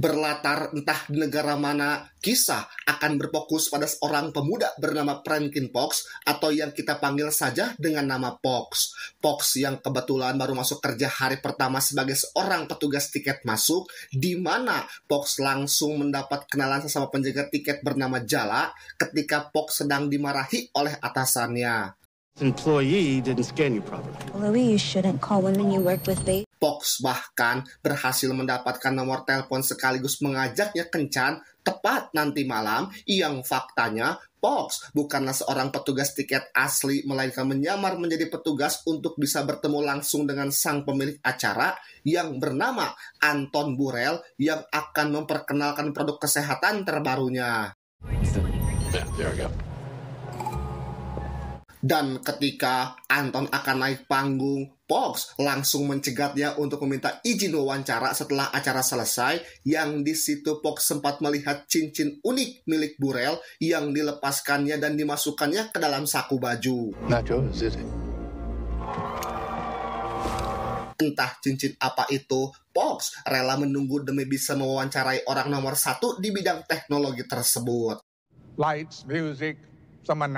Berlatar entah di negara mana, kisah akan berfokus pada seorang pemuda bernama Franklin Fox atau yang kita panggil saja dengan nama Fox. Fox yang kebetulan baru masuk kerja hari pertama sebagai seorang petugas tiket masuk, di mana Fox langsung mendapat kenalan sesama penjaga tiket bernama Jala ketika Fox sedang dimarahi oleh atasannya. Employee didn't scan you properly. Louis, you shouldn't call women you work with, babe. Fox bahkan berhasil mendapatkan nomor telepon sekaligus mengajaknya kencan tepat nanti malam yang faktanya Fox bukanlah seorang petugas tiket asli melainkan menyamar menjadi petugas untuk bisa bertemu langsung dengan sang pemilik acara yang bernama Anton Burrell yang akan memperkenalkan produk kesehatan terbarunya. Yeah, there we go. Dan ketika Anton akan naik panggung, Fox langsung mencegatnya untuk meminta izin wawancara setelah acara selesai, yang di situ Fox sempat melihat cincin unik milik Burrell yang dilepaskannya dan dimasukkannya ke dalam saku baju. Not yours, is it? Entah cincin apa itu, Fox rela menunggu demi bisa mewawancarai orang nomor 1 di bidang teknologi tersebut. Lights, music,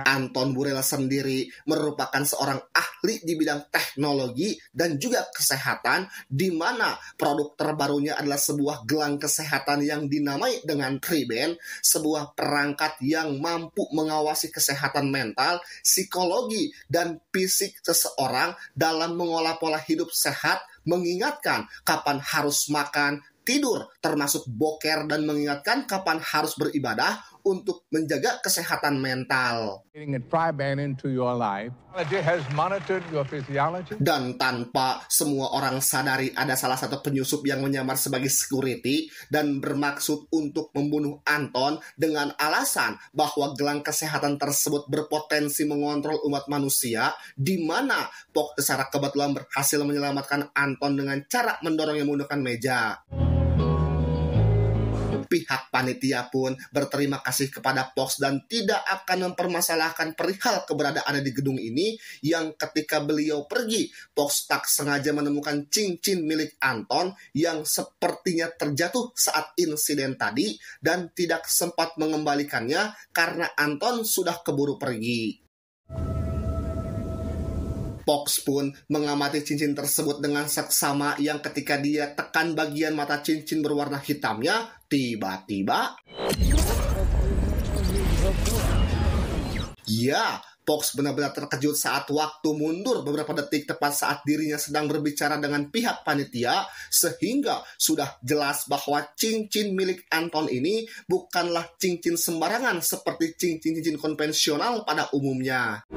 Anton Burrell sendiri merupakan seorang ahli di bidang teknologi dan juga kesehatan, di mana produk terbarunya adalah sebuah gelang kesehatan yang dinamai dengan Ray-Ban, sebuah perangkat yang mampu mengawasi kesehatan mental, psikologi, dan fisik seseorang dalam mengolah pola hidup sehat, mengingatkan kapan harus makan, tidur, termasuk boker, dan mengingatkan kapan harus beribadah untuk menjaga kesehatan mental. getting a Ray-Ban into your life. It has monitored your physiology. Dan tanpa semua orang sadari ada salah satu penyusup yang menyamar sebagai security dan bermaksud untuk membunuh Anton dengan alasan bahwa gelang kesehatan tersebut berpotensi mengontrol umat manusia, di mana Fox secara kebetulan berhasil menyelamatkan Anton dengan cara mendorongnya menggunakan meja. Pihak panitia pun berterima kasih kepada Fox dan tidak akan mempermasalahkan perihal keberadaan di gedung ini, yang ketika beliau pergi, Fox tak sengaja menemukan cincin milik Anton yang sepertinya terjatuh saat insiden tadi dan tidak sempat mengembalikannya karena Anton sudah keburu pergi. Fox pun mengamati cincin tersebut dengan seksama, yang ketika dia tekan bagian mata cincin berwarna hitamnya, tiba-tiba Fox benar-benar terkejut saat waktu mundur beberapa detik tepat saat dirinya sedang berbicara dengan pihak panitia, sehingga sudah jelas bahwa cincin milik Anton ini bukanlah cincin sembarangan seperti cincin-cincin konvensional pada umumnya.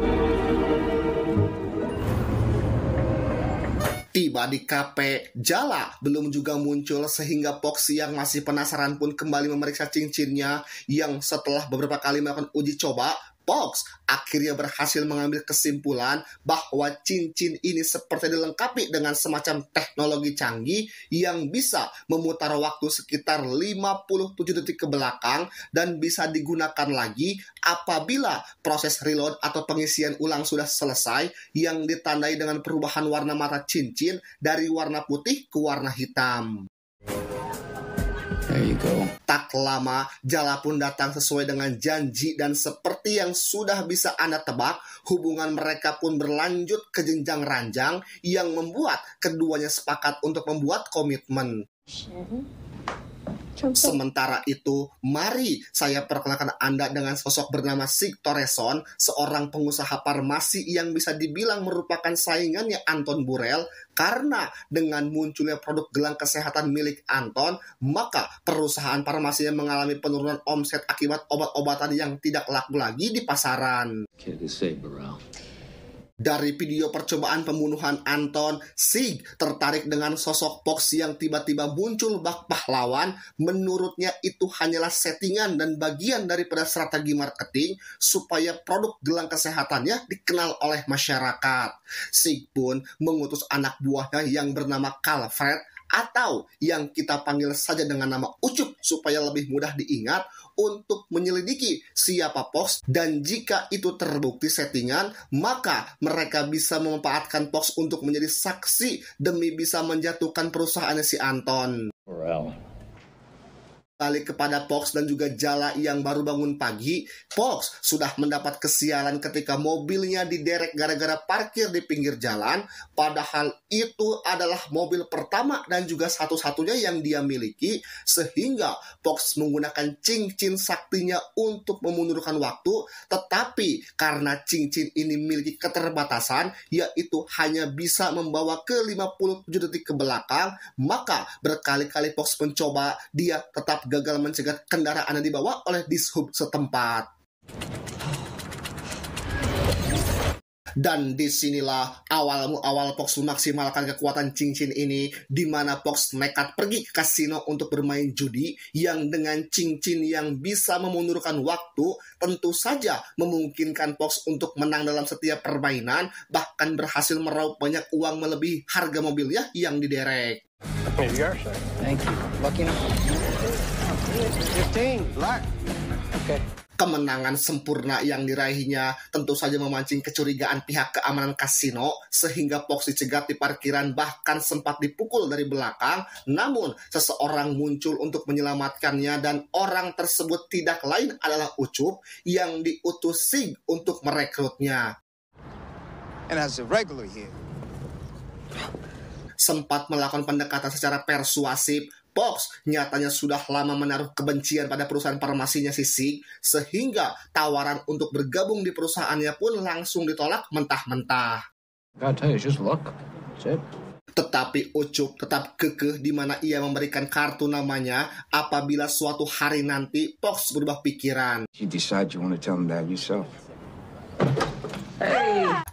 Tiba di kafe, Jala belum juga muncul sehingga Fox yang masih penasaran pun kembali memeriksa cincinnya, yang setelah beberapa kali melakukan uji coba, Fox akhirnya berhasil mengambil kesimpulan bahwa cincin ini seperti dilengkapi dengan semacam teknologi canggih yang bisa memutar waktu sekitar 57 detik ke belakang dan bisa digunakan lagi apabila proses reload atau pengisian ulang sudah selesai, yang ditandai dengan perubahan warna mata cincin dari warna putih ke warna hitam. There you go. Tak lama, Jala pun datang sesuai dengan janji, dan seperti yang sudah bisa Anda tebak, hubungan mereka pun berlanjut ke jenjang ranjang yang membuat keduanya sepakat untuk membuat komitmen. Sementara itu, mari saya perkenalkan Anda dengan sosok bernama Sig Torreson, seorang pengusaha farmasi yang bisa dibilang merupakan saingannya Anton Burrell, karena dengan munculnya produk gelang kesehatan milik Anton, maka perusahaan farmasinya mengalami penurunan omset akibat obat-obatan yang tidak laku lagi di pasaran. Dari video percobaan pembunuhan Anton, Sig tertarik dengan sosok Fox yang tiba-tiba muncul bak pahlawan. Menurutnya itu hanyalah settingan dan bagian daripada strategi marketing supaya produk gelang kesehatannya dikenal oleh masyarakat. Sig pun mengutus anak buahnya yang bernama Calvert, atau yang kita panggil saja dengan nama Ucup supaya lebih mudah diingat, untuk menyelidiki siapa Fox, dan jika itu terbukti settingan, maka mereka bisa memanfaatkan Fox untuk menjadi saksi demi bisa menjatuhkan perusahaannya si Anton. Balik kepada Pox dan juga Jala yang baru bangun pagi, Pox sudah mendapat kesialan ketika mobilnya diderek gara-gara parkir di pinggir jalan, padahal itu adalah mobil pertama dan juga satu-satunya yang dia miliki, sehingga Pox menggunakan cincin saktinya untuk memundurkan waktu, tetapi karena cincin ini memiliki keterbatasan, yaitu hanya bisa membawa ke 57 detik ke belakang, maka berkali-kali Pox mencoba, dia tetap gagal mencegah kendaraan yang dibawa oleh dishub setempat. Dan disinilah awal Pox memaksimalkan kekuatan cincin ini, di mana Pox nekat pergi ke kasino untuk bermain judi yang dengan cincin yang bisa memundurkan waktu, tentu saja memungkinkan Pox untuk menang dalam setiap permainan, bahkan berhasil meraup banyak uang melebihi harga mobilnya yang diderek. Here you are, sir. Thank you. Lucky enough. 15, black. Okay. Kemenangan sempurna yang diraihnya tentu saja memancing kecurigaan pihak keamanan kasino, sehingga Pox dicegat di parkiran, bahkan sempat dipukul dari belakang. Namun seseorang muncul untuk menyelamatkannya, dan orang tersebut tidak lain adalah Ucup yang diutus Sig untuk merekrutnya. And as a regular here. Sempat melakukan pendekatan secara persuasif, Pox nyatanya sudah lama menaruh kebencian pada perusahaan farmasinya si Sig, sehingga tawaran untuk bergabung di perusahaannya pun langsung ditolak mentah-mentah. Gotta tell you, it's just luck. That's it. Tetapi Ucup tetap kekeh di mana ia memberikan kartu namanya apabila suatu hari nanti Pox berubah pikiran. You decide you want to tell them that yourself.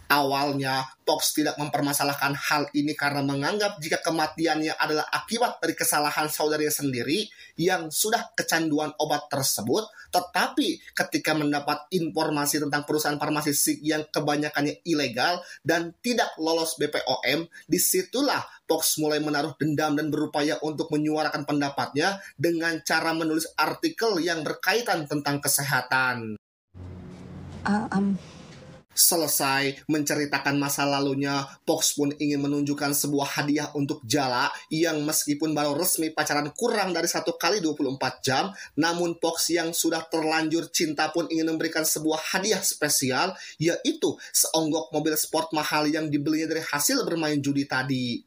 Awalnya, Pox tidak mempermasalahkan hal ini karena menganggap jika kematiannya adalah akibat dari kesalahan saudarinya sendiri yang sudah kecanduan obat tersebut. Tetapi ketika mendapat informasi tentang perusahaan farmasi Sig yang kebanyakannya ilegal dan tidak lolos BPOM, disitulah Pox mulai menaruh dendam dan berupaya untuk menyuarakan pendapatnya dengan cara menulis artikel yang berkaitan tentang kesehatan. Selesai menceritakan masa lalunya, Pox pun ingin menunjukkan sebuah hadiah untuk Jala yang meskipun baru resmi pacaran kurang dari 1 kali 24 jam, namun Pox yang sudah terlanjur cinta pun ingin memberikan sebuah hadiah spesial, yaitu seonggok mobil sport mahal yang dibelinya dari hasil bermain judi tadi.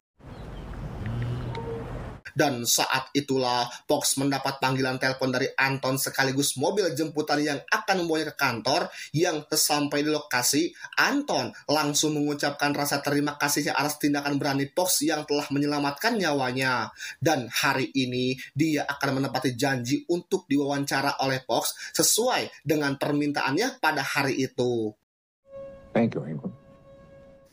Dan saat itulah Pox mendapat panggilan telepon dari Anton sekaligus mobil jemputan yang akan membawanya ke kantor. Yang sesampai di lokasi, Anton langsung mengucapkan rasa terima kasihnya atas tindakan berani Pox yang telah menyelamatkan nyawanya. Dan hari ini dia akan menepati janji untuk diwawancara oleh Pox sesuai dengan permintaannya pada hari itu. Thank you, Ingram.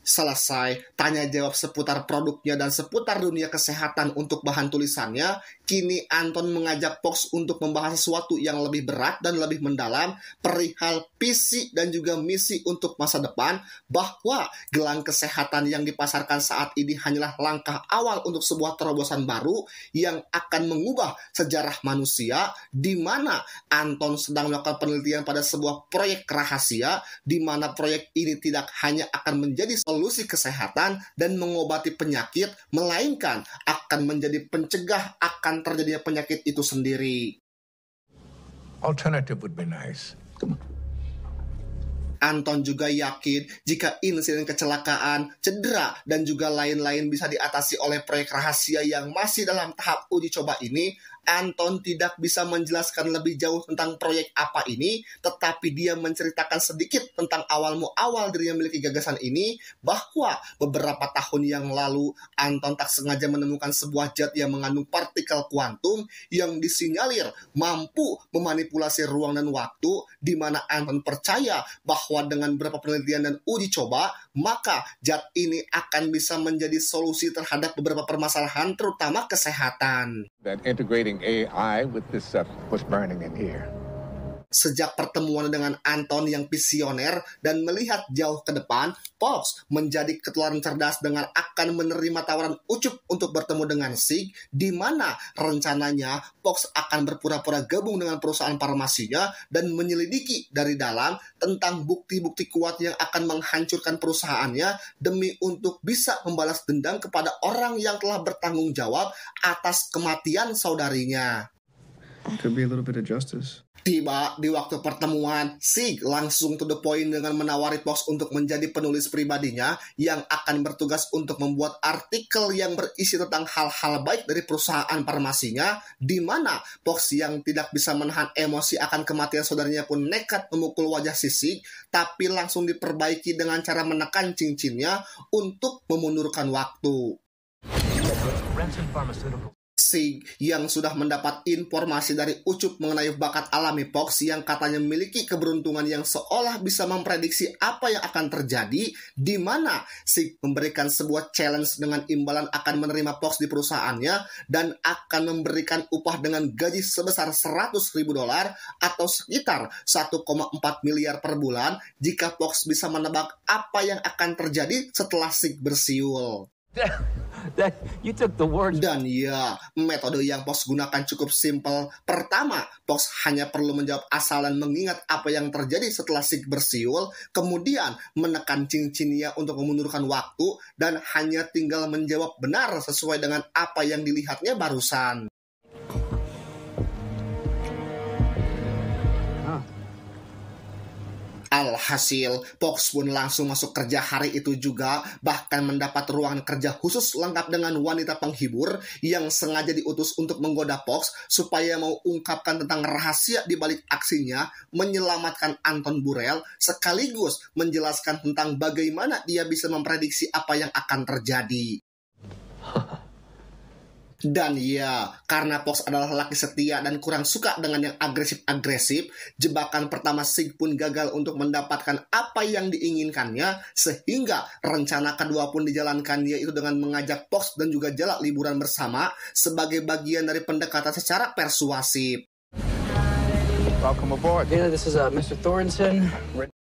Selesai tanya jawab seputar produknya dan seputar dunia kesehatan untuk bahan tulisannya, kini Anton mengajak Pox untuk membahas sesuatu yang lebih berat dan lebih mendalam perihal visi dan juga misi untuk masa depan, bahwa gelang kesehatan yang dipasarkan saat ini hanyalah langkah awal untuk sebuah terobosan baru yang akan mengubah sejarah manusia, di mana Anton sedang melakukan penelitian pada sebuah proyek rahasia, di mana proyek ini tidak hanya akan menjadi solusi kesehatan dan mengobati penyakit, melainkan akan menjadi pencegah akan terjadinya penyakit itu sendiri. Alternative would be nice. Come on. Anton juga yakin jika insiden kecelakaan, cedera, dan juga lain-lain bisa diatasi oleh proyek rahasia yang masih dalam tahap uji coba ini, Anton tidak bisa menjelaskan lebih jauh tentang proyek apa ini, tetapi dia menceritakan sedikit tentang awal dirinya memiliki gagasan ini, bahwa beberapa tahun yang lalu Anton tak sengaja menemukan sebuah zat yang mengandung partikel kuantum yang disinyalir mampu memanipulasi ruang dan waktu, di mana Anton percaya bahwa dengan beberapa penelitian dan uji coba, maka zat ini akan bisa menjadi solusi terhadap beberapa permasalahan, terutama kesehatan. That integrating AI with this stuff was burning in here. Sejak pertemuan dengan Anton yang visioner dan melihat jauh ke depan, Pox menjadi ketularan cerdas dengan akan menerima tawaran Ucup untuk bertemu dengan Sig, di mana rencananya Pox akan berpura-pura gabung dengan perusahaan farmasinya dan menyelidiki dari dalam tentang bukti-bukti kuat yang akan menghancurkan perusahaannya demi untuk bisa membalas dendam kepada orang yang telah bertanggung jawab atas kematian saudarinya. Could be a little bit of justice. Tiba di waktu pertemuan, Sig langsung to the point dengan menawari Pox untuk menjadi penulis pribadinya yang akan bertugas untuk membuat artikel yang berisi tentang hal-hal baik dari perusahaan farmasinya, di mana Pox yang tidak bisa menahan emosi akan kematian saudaranya pun nekat memukul wajah si Sig, tapi langsung diperbaiki dengan cara menekan cincinnya untuk memundurkan waktu. Sig yang sudah mendapat informasi dari Ucup mengenai bakat alami Pox yang katanya memiliki keberuntungan yang seolah bisa memprediksi apa yang akan terjadi, di mana Sig memberikan sebuah challenge dengan imbalan akan menerima Pox di perusahaannya dan akan memberikan upah dengan gaji sebesar $100.000 atau sekitar 1,4 miliar per bulan jika Pox bisa menebak apa yang akan terjadi setelah Sig bersiul. You took the words. Dan ya, metode yang Pox gunakan cukup simpel. Pertama, Pox hanya perlu menjawab asal dan mengingat apa yang terjadi setelah Sig bersiul, kemudian menekan cincinnya untuk memundurkan waktu, dan hanya tinggal menjawab benar sesuai dengan apa yang dilihatnya barusan. Alhasil, Pox pun langsung masuk kerja hari itu juga, bahkan mendapat ruangan kerja khusus lengkap dengan wanita penghibur yang sengaja diutus untuk menggoda Pox supaya mau ungkapkan tentang rahasia di balik aksinya menyelamatkan Anton Burrell, sekaligus menjelaskan tentang bagaimana dia bisa memprediksi apa yang akan terjadi. Dan ya, karena Pox adalah laki setia dan kurang suka dengan yang agresif-agresif, jebakan pertama Sig pun gagal untuk mendapatkan apa yang diinginkannya, sehingga rencana kedua pun dijalankan, yaitu dengan mengajak Pox dan juga Jala liburan bersama sebagai bagian dari pendekatan secara persuasif. Welcome aboard. Yeah, this is Mr. Thornton.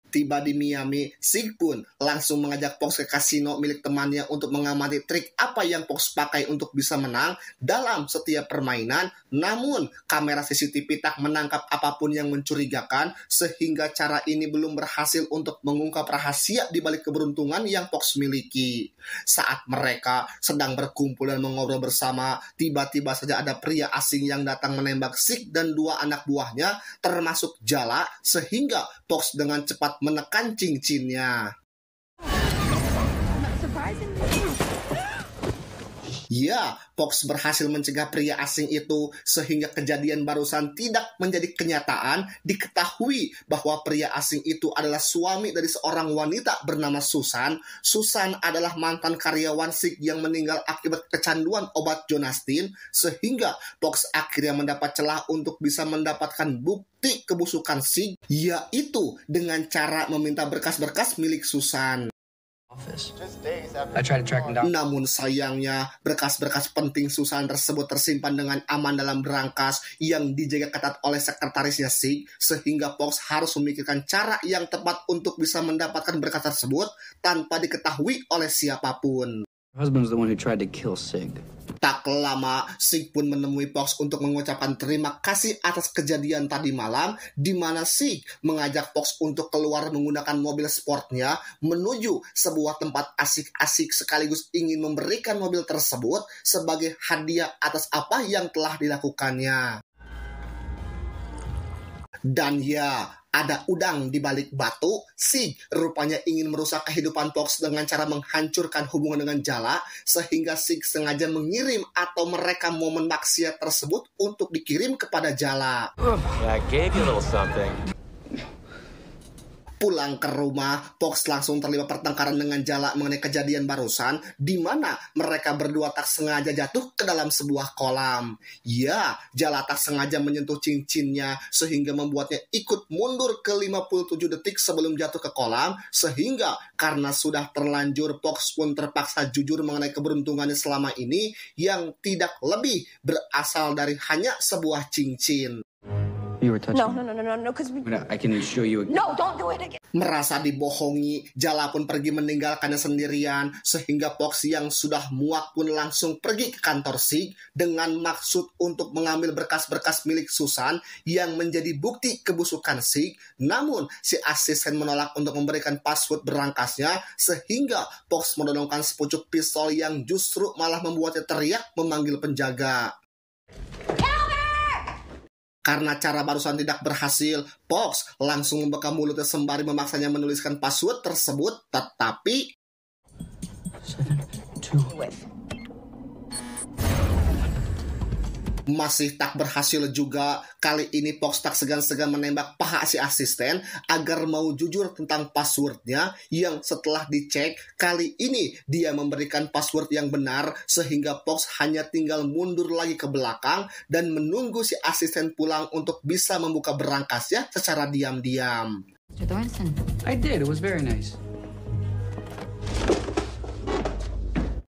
Tiba di Miami, Sig pun langsung mengajak Pox ke kasino milik temannya untuk mengamati trik apa yang Pox pakai untuk bisa menang dalam setiap permainan. Namun, kamera CCTV tak menangkap apapun yang mencurigakan, sehingga cara ini belum berhasil untuk mengungkap rahasia di balik keberuntungan yang Pox miliki. Saat mereka sedang berkumpul dan mengobrol bersama, tiba-tiba saja ada pria asing yang datang menembak Sig dan dua anak buahnya, termasuk Jala, sehingga Pox dengan cepat menekan cincinnya. Ya, Pox berhasil mencegah pria asing itu sehingga kejadian barusan tidak menjadi kenyataan. Diketahui bahwa pria asing itu adalah suami dari seorang wanita bernama Susan. Susan adalah mantan karyawan Sig yang meninggal akibat kecanduan obat Jonastin, sehingga Pox akhirnya mendapat celah untuk bisa mendapatkan bukti kebusukan Sig, yaitu dengan cara meminta berkas-berkas milik Susan. I tried to track him down. Namun sayangnya, berkas-berkas penting Susan tersebut tersimpan dengan aman dalam berangkas yang dijaga ketat oleh sekretarisnya Sig, sehingga Pox harus memikirkan cara yang tepat untuk bisa mendapatkan berkas tersebut tanpa diketahui oleh siapapun. Her husband was the one who tried to kill Sig. Tak lama, Sig pun menemui Pox untuk mengucapkan terima kasih atas kejadian tadi malam, di mana Sig mengajak Pox untuk keluar menggunakan mobil sportnya menuju sebuah tempat asik-asik, sekaligus ingin memberikan mobil tersebut sebagai hadiah atas apa yang telah dilakukannya. Dan ya, ada udang di balik batu. Sig rupanya ingin merusak kehidupan Pox dengan cara menghancurkan hubungan dengan Jala, sehingga Sig sengaja mengirim atau merekam momen maksiat tersebut untuk dikirim kepada Jala. I gave you a little something. Pulang ke rumah, Pox langsung terlibat pertengkaran dengan Jala mengenai kejadian barusan, di mana mereka berdua tak sengaja jatuh ke dalam sebuah kolam. Ya, Jala tak sengaja menyentuh cincinnya, sehingga membuatnya ikut mundur ke 57 detik sebelum jatuh ke kolam, sehingga karena sudah terlanjur, Pox pun terpaksa jujur mengenai keberuntungannya selama ini, yang tidak lebih berasal dari hanya sebuah cincin. You were touching. No, because we... I can show you again. No, don't do it again. Merasa dibohongi, Jala pun pergi meninggalkannya sendirian, sehingga Pox yang sudah muak pun langsung pergi ke kantor Sig dengan maksud untuk mengambil berkas-berkas milik Susan yang menjadi bukti kebusukan Sig. Namun, si asisten menolak untuk memberikan password berangkasnya, sehingga Pox menodongkan sepucuk pistol yang justru malah membuatnya teriak memanggil penjaga. Karena cara barusan tidak berhasil, Pox langsung membuka mulutnya sembari memaksanya menuliskan password tersebut, tetapi 7, 2. masih tak berhasil juga. Kali ini Pox tak segan-segan menembak paha si asisten agar mau jujur tentang passwordnya, yang setelah dicek, kali ini dia memberikan password yang benar, sehingga Pox hanya tinggal mundur lagi ke belakang dan menunggu si asisten pulang untuk bisa membuka berangkasnya secara diam-diam. Mr. Thornton. I did. It was very nice.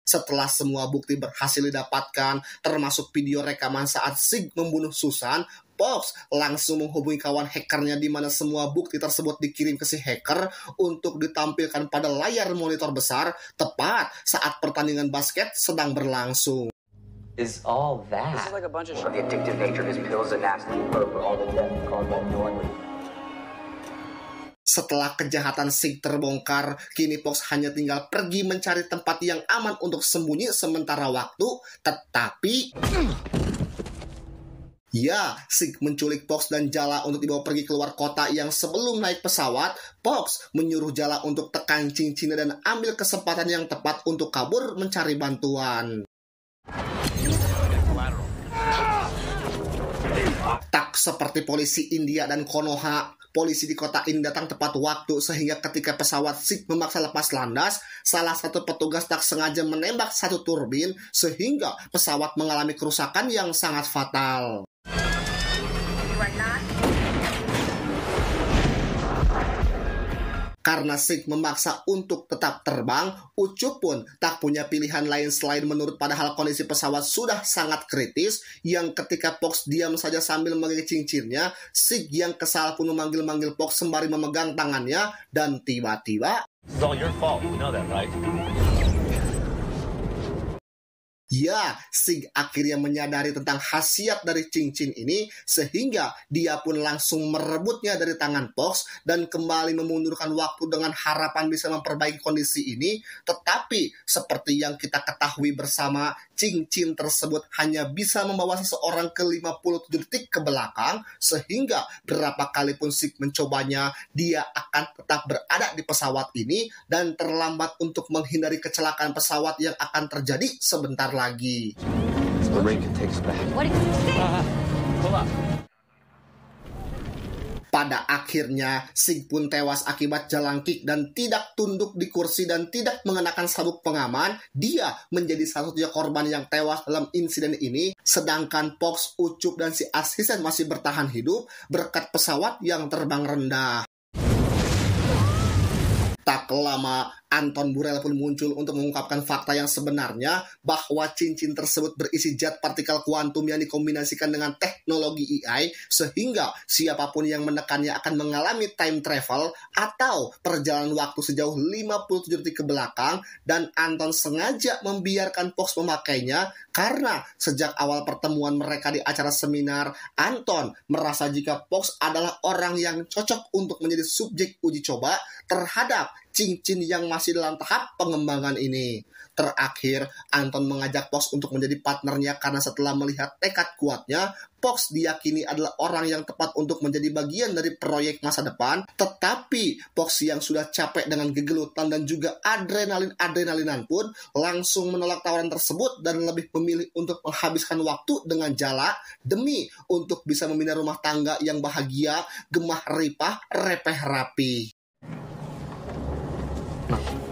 Setelah semua bukti berhasil didapatkan, termasuk video rekaman saat Sig membunuh Susan, Pox langsung menghubungi kawan hackernya di mana semua bukti tersebut dikirim ke si hacker untuk ditampilkan pada layar monitor besar tepat saat pertandingan basket sedang berlangsung. Is all that? This is like a bunch of the addictive nature of his pills and nasty for all the death caused by knowingly. Setelah kejahatan Sig terbongkar, kini Pox hanya tinggal pergi mencari tempat yang aman untuk sembunyi sementara waktu, tetapi ya, Sig menculik Pox dan Jala untuk dibawa pergi keluar kota yang sebelum naik pesawat, Pox menyuruh Jala untuk tekan cincinnya dan ambil kesempatan yang tepat untuk kabur mencari bantuan. Tak seperti polisi India dan Konoha, polisi di kota ini datang tepat waktu sehingga ketika pesawat Sig memaksa lepas landas, salah satu petugas tak sengaja menembak satu turbin sehingga pesawat mengalami kerusakan yang sangat fatal. Karena Sig memaksa untuk tetap terbang, Ucup pun tak punya pilihan lain selain menurut, padahal kondisi pesawat sudah sangat kritis, yang ketika Pox diam saja sambil memegang cincinnya, Sig yang kesal pun memanggil-manggil Pox sembari memegang tangannya, dan tiba-tiba It's all your fault. You know that, right? ya, Sig akhirnya menyadari tentang khasiat dari cincin ini sehingga dia pun langsung merebutnya dari tangan Pox dan kembali memundurkan waktu dengan harapan bisa memperbaiki kondisi ini. Tetapi seperti yang kita ketahui bersama, cincin tersebut hanya bisa membawa seseorang ke 57 detik ke belakang, sehingga berapa kali pun Sig mencobanya, dia akan tetap berada di pesawat ini dan terlambat untuk menghindari kecelakaan pesawat yang akan terjadi sebentar lagi. The ring can take us back. What did you say? Pull up. Pada akhirnya, Sig pun tewas akibat jalangkik dan tidak tunduk di kursi dan tidak mengenakan sabuk pengaman. Dia menjadi satu-satunya korban yang tewas dalam insiden ini, sedangkan Pox, Ucup, dan si asisten masih bertahan hidup berkat pesawat yang terbang rendah. Tak lama, Anton Burrell pun muncul untuk mengungkapkan fakta yang sebenarnya bahwa cincin tersebut berisi zat partikel kuantum yang dikombinasikan dengan teknologi AI, sehingga siapapun yang menekannya akan mengalami time travel atau perjalanan waktu sejauh 57 detik ke belakang, dan Anton sengaja membiarkan Pox memakainya karena sejak awal pertemuan mereka di acara seminar, Anton merasa jika Pox adalah orang yang cocok untuk menjadi subjek uji coba terhadap cincin yang masih dalam tahap pengembangan ini. Terakhir, Anton mengajak Pox untuk menjadi partnernya karena setelah melihat tekad kuatnya, Pox diyakini adalah orang yang tepat untuk menjadi bagian dari proyek masa depan. Tetapi Pox yang sudah capek dengan gegelutan dan juga adrenalinan pun langsung menolak tawaran tersebut dan lebih memilih untuk menghabiskan waktu dengan Jala demi untuk bisa membina rumah tangga yang bahagia, gemah ripah, repeh rapi. No.